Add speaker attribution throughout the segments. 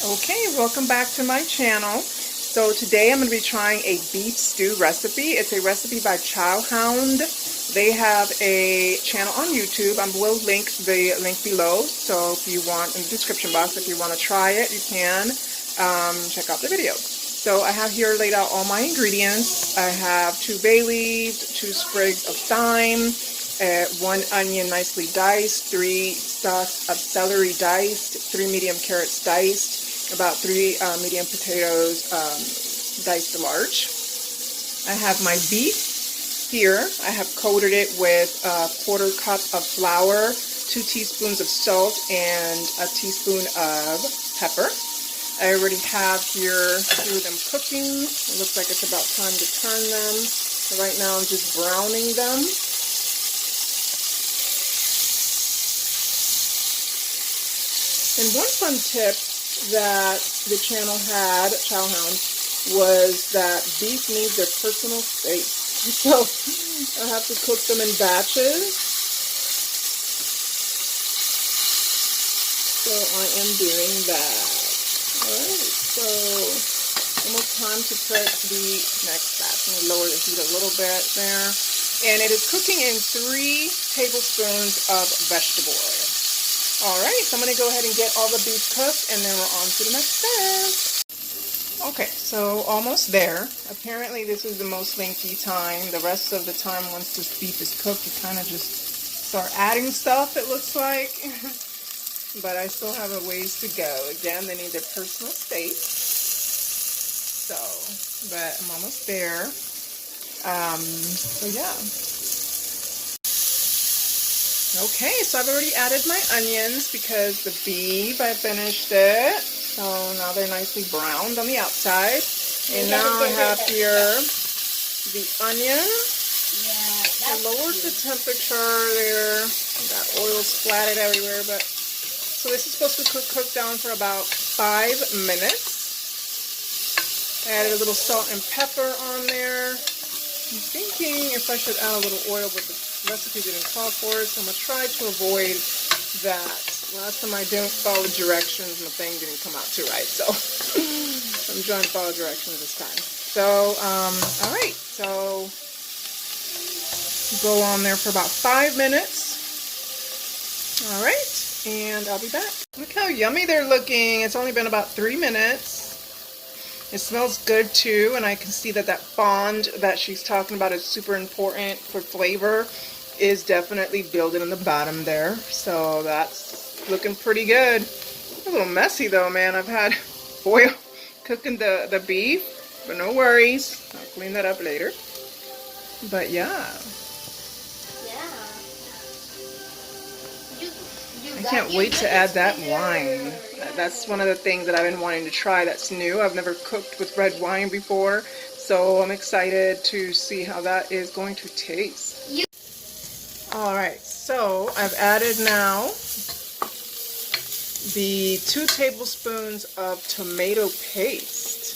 Speaker 1: Okay, welcome back to my channel. So today I'm going to be trying a beef stew recipe. It's a recipe by Chowhound. They have a channel on YouTube. I will link the link below. So if you want, in the description box, if you want to try it, you can check out the video. So I have here laid out all my ingredients. I have 2 bay leaves, 2 sprigs of thyme, 1 onion nicely diced, 3 stalks of celery diced, 3 medium carrots diced, about 3 medium potatoes diced large. I have my beef here. I have coated it with a 1/4 cup of flour, 2 teaspoons of salt, and a teaspoon of pepper. I already have here 2 of them cooking. It looks like it's about time to turn them. So right now I'm just browning them. And one fun tip that the channel had, Chowhound, was that beef needs their personal space. So I have to cook them in batches. So I am doing that. Alright, so almost time to put the next batch. I'm going to lower the heat a little bit there. And it is cooking in 3 tablespoons of vegetable oil. Alright, so I'm going to go ahead and get all the beef cooked, and then we're on to the next step. Okay, so almost there. Apparently this is the most lengthy time. The rest of the time, once this beef is cooked, you kind of just start adding stuff, it looks like. But I still have a ways to go. Again, they need their personal space. So, but I'm almost there. So yeah. Okay, so I've already added my onions because the beef, I finished it. So now they're nicely browned on the outside. And now I have here the onion. I lowered the temperature there. Got oil splattered everywhere, but so this is supposed to cook down for about 5 minutes. I added a little salt and pepper on there. I'm thinking if I should add a little oil, but the recipe didn't call for it, so I'm going to try to avoid that. Last time I didn't follow directions, my thing didn't come out too right, so I'm trying to follow directions this time. So, alright, so go on there for about 5 minutes. Alright, and I'll be back. Look how yummy they're looking. It's only been about 3 minutes. It smells good too, and I can see that that fond that she's talking about is super important for flavor is definitely building in the bottom there. So that's looking pretty good. A little messy though, man. I've had oil cooking the beef, but no worries. I'll clean that up later. But yeah. I can't wait to add that wine. That's one of the things that I've been wanting to try that's new. I've never cooked with red wine before, so I'm excited to see how that is going to taste. Alright, so I've added now the 2 tablespoons of tomato paste.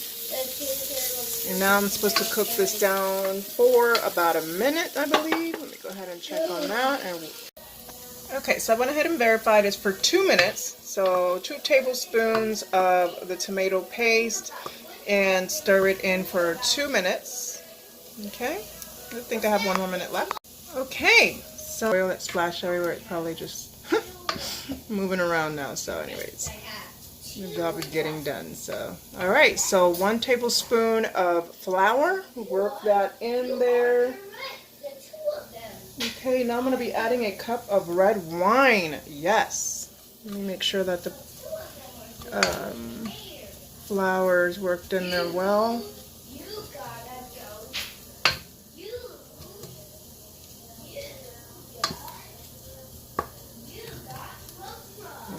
Speaker 1: And now I'm supposed to cook this down for about a minute, I believe. Let me go ahead and check on that. Okay, so I went ahead and verified it's for 2 minutes. So 2 tablespoons of the tomato paste and stir it in for 2 minutes. Okay, I think I have 1 more minute left. Okay, so oil that splashed everywhere, it's probably just moving around now. So anyways, the job is getting done. So, alright, so 1 tablespoon of flour, work that in there. Okay, now I'm going to be adding a cup of red wine. Yes. Let me make sure that the flour is worked in there well.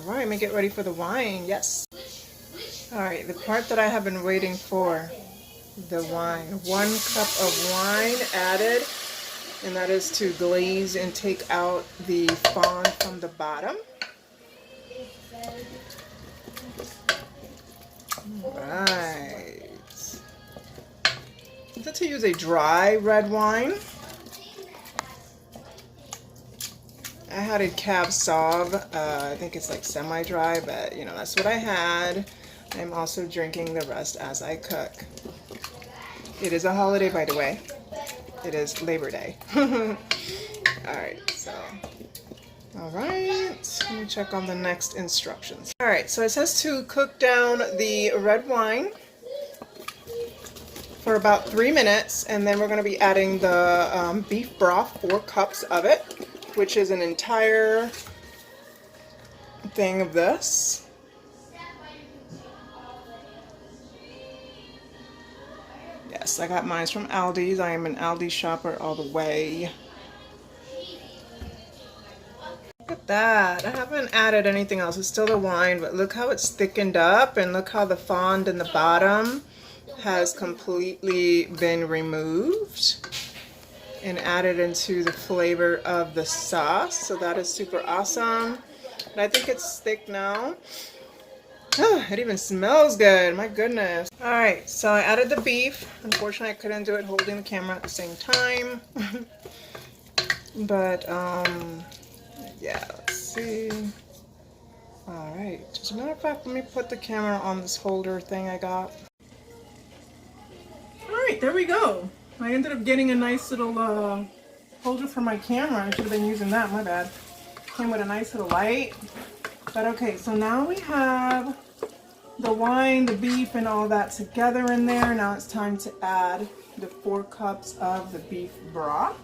Speaker 1: Alright, let me get ready for the wine. Yes. Alright, the part that I have been waiting for. The wine. 1 cup of wine added. And that is to glaze and take out the fond from the bottom. Alright. I'm going to use a dry red wine. I had a Cab Sauv. I think it's like semi-dry, but you know, that's what I had. I'm also drinking the rest as I cook. It is a holiday, by the way. It is Labor Day. Alright, so. Alright, let me check on the next instructions. Alright, so it says to cook down the red wine for about 3 minutes, and then we're going to be adding the beef broth, 4 cups of it, which is an entire thing of this. Yes, I got mine from Aldi's. I am an Aldi shopper all the way. Look at that. I haven't added anything else. It's still the wine, but look how it's thickened up, and look how the fond in the bottom has completely been removed and added into the flavor of the sauce. So that is super awesome. And I think it's thick now. Oh, it even smells good. My goodness. Alright, so I added the beef. Unfortunately, I couldn't do it holding the camera at the same time. But, yeah, let's see. Alright, as a matter of fact, let me put the camera on this holder thing I got. Alright, there we go. I ended up getting a nice little holder for my camera. I should have been using that, my bad. Came with a nice little light. But okay, so now we have the wine, the beef, and all that together in there. Now it's time to add the 4 cups of the beef broth,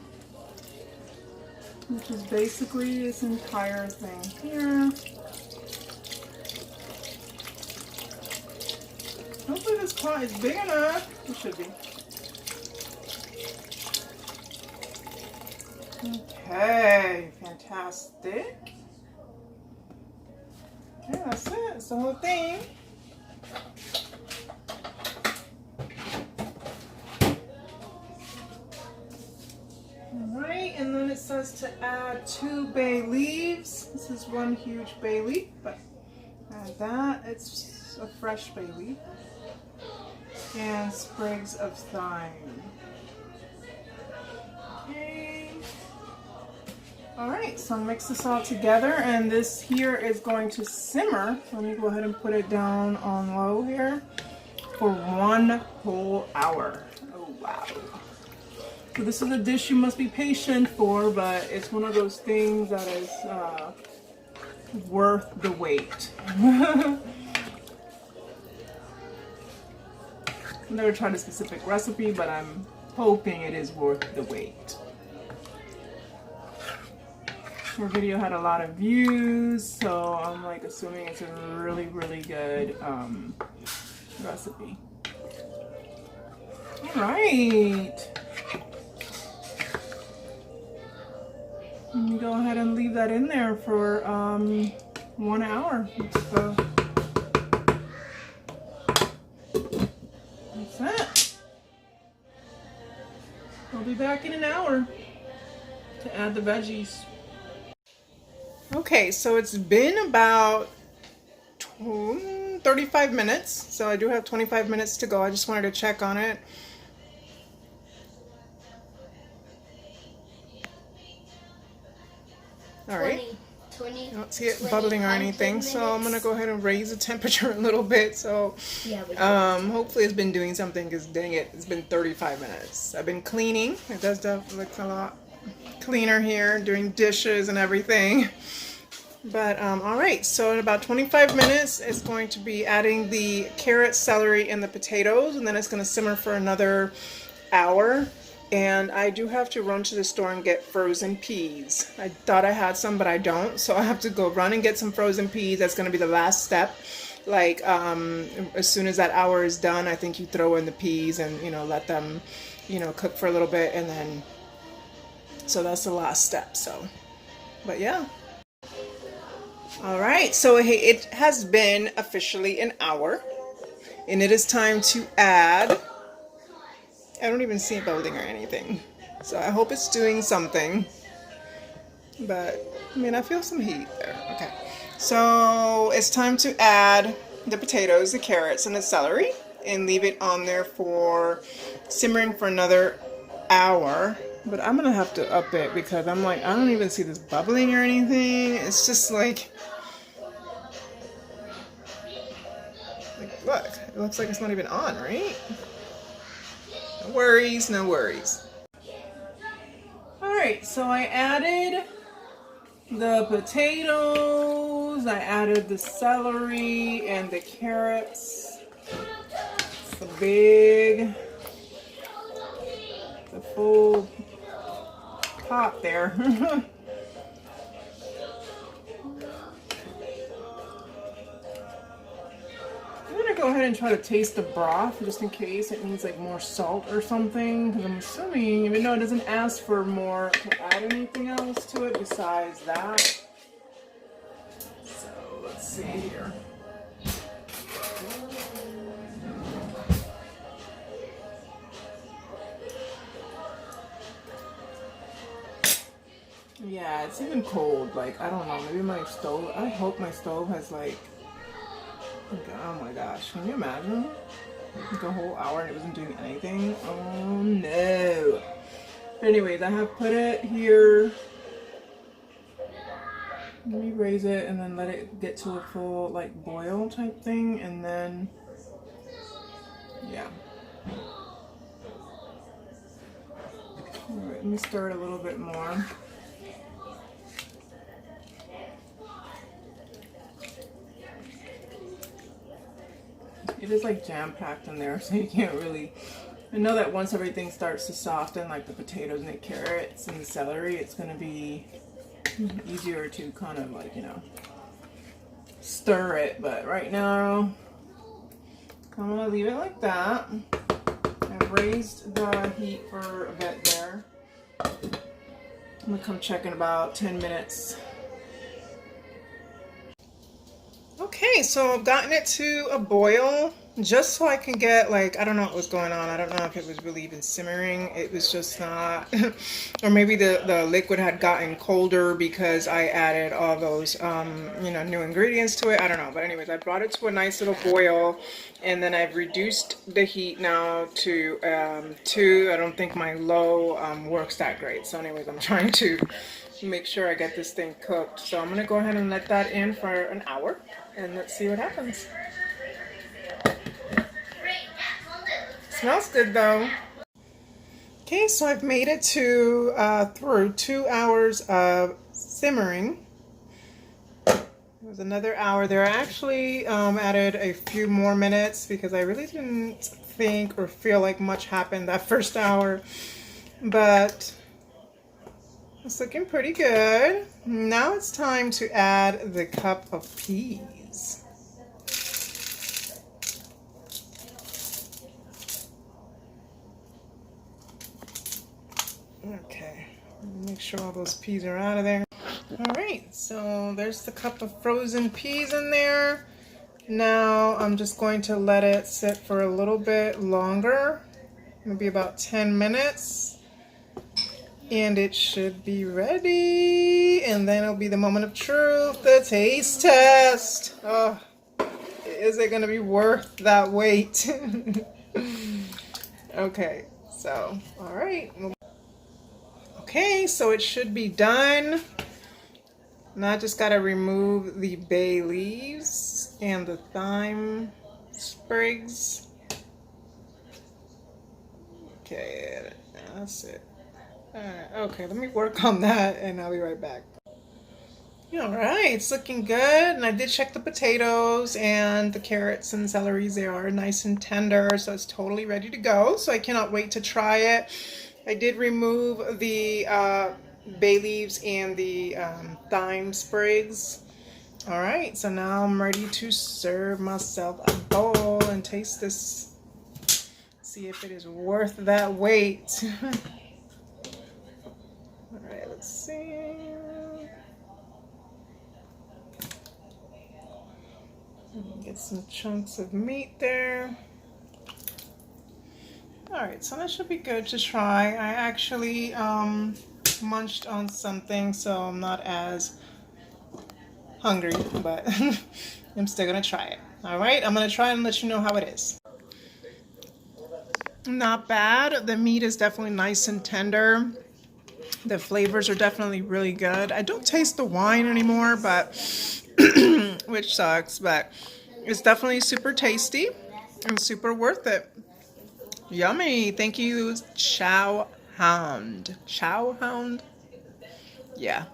Speaker 1: which is basically this entire thing here. Hopefully this pot is big enough. It should be. Okay, fantastic. Okay, that's it. That's the whole thing. Alright, and then it says to add 2 bay leaves. This is 1 huge bay leaf, but add that. It's a fresh bay leaf. And sprigs of thyme. Okay. Alright, so mix this all together, and this here is going to simmer. Let me go ahead and put it down on low here for 1 whole hour. Oh wow. So this is a dish you must be patient for, but it's one of those things that is worth the wait. I've never tried a specific recipe, but I'm hoping it is worth the wait. Her video had a lot of views, so I'm like assuming it's a really, really good recipe. Alright. Let me go ahead and leave that in there for 1 hour. That's it. I'll be back in an hour to add the veggies. Okay, so it's been about 35 minutes, so I do have 25 minutes to go. I just wanted to check on it. Alright, I don't see it bubbling or anything, so I'm going to go ahead and raise the temperature a little bit. So hopefully it's been doing something, because dang it, it's been 35 minutes. I've been cleaning. It does look a lot cleaner here, doing dishes and everything. But alright, so in about 25 minutes it's going to be adding the carrot, celery, and the potatoes, and then it's going to simmer for another hour. And I do have to run to the store and get frozen peas. I thought I had some, but I don't, so I have to go run and get some frozen peas. That's going to be the last step. Like as soon as that hour is done, I think you throw in the peas and, you know, let them, you know, cook for a little bit, and then so that's the last step. So, but yeah. Alright, so it has been officially an hour, and it is time to add, I don't even see it building or anything, so I hope it's doing something, but I mean, I feel some heat there. Okay, so it's time to add the potatoes, the carrots, and the celery, and leave it on there for simmering for another hour. But I'm gonna have to up it, because I'm like, I don't even see this bubbling or anything. It's just like, Like, look, it looks like it's not even on, right? No worries, no worries. All right, so I added the potatoes, I added the celery and the carrots. It's the full pot there. I'm gonna go ahead and try to taste the broth just in case it needs like more salt or something, because I'm assuming, even though it doesn't ask for more to add anything else to it besides that. So let's see here. Yeah, it's even cold. Like, I don't know, maybe my stove, I hope my stove has like, oh my gosh, can you imagine? Like a whole hour and it wasn't doing anything? Oh no. But anyways, I have put it here. Let me raise it and then let it get to a full like boil type thing, and then yeah. Alright, let me stir it a little bit more. It is like jam-packed in there, so you can't really... I know that once everything starts to soften, like the potatoes and the carrots and the celery, it's going to be easier to kind of like, you know, stir it. But right now, I'm going to leave it like that. I've raised the heat for a bit there. I'm going to come check in about 10 minutes. Okay, so I've gotten it to a boil just so I can get, like, I don't know what was going on. I don't know if it was really even simmering. It was just not, or maybe the liquid had gotten colder because I added all those, you know, new ingredients to it. I don't know. But anyways, I brought it to a nice little boil, and then I've reduced the heat now to 2. I don't think my low works that great. So anyways, I'm trying to make sure I get this thing cooked. So I'm going to go ahead and let that in for an hour, and let's see what happens. Smells good though. Okay, so I've made it to through 2 hours of simmering. It was another hour there. I actually added a few more minutes because I really didn't think or feel like much happened that first hour, but it's looking pretty good. Now it's time to add the cup of peas. Okay, make sure all those peas are out of there. All right, so there's the cup of frozen peas in there. Now I'm just going to let it sit for a little bit longer, maybe about 10 minutes. And it should be ready. And then it'll be the moment of truth, the taste test. Oh, is it gonna be worth that wait? Okay, so, all right. Okay, so it should be done. Now I just gotta remove the bay leaves and the thyme sprigs. Okay, that's it. Alright, okay, let me work on that and I'll be right back. Alright, it's looking good, and I did check the potatoes and the carrots and celeries. They are nice and tender, so it's totally ready to go. So I cannot wait to try it. I did remove the bay leaves and the thyme sprigs. Alright, so now I'm ready to serve myself a bowl and taste this. See if it is worth that wait. Alright, let's see. Get some chunks of meat there. Alright, so that should be good to try. I actually munched on something, so I'm not as hungry, but I'm still gonna try it. Alright, I'm gonna try and let you know how it is. Not bad. The meat is definitely nice and tender. The flavors are definitely really good. I don't taste the wine anymore, but which sucks, but It's definitely super tasty and super worth it. Yummy. Thank you, Chow Hound. Chow Hound? Yeah.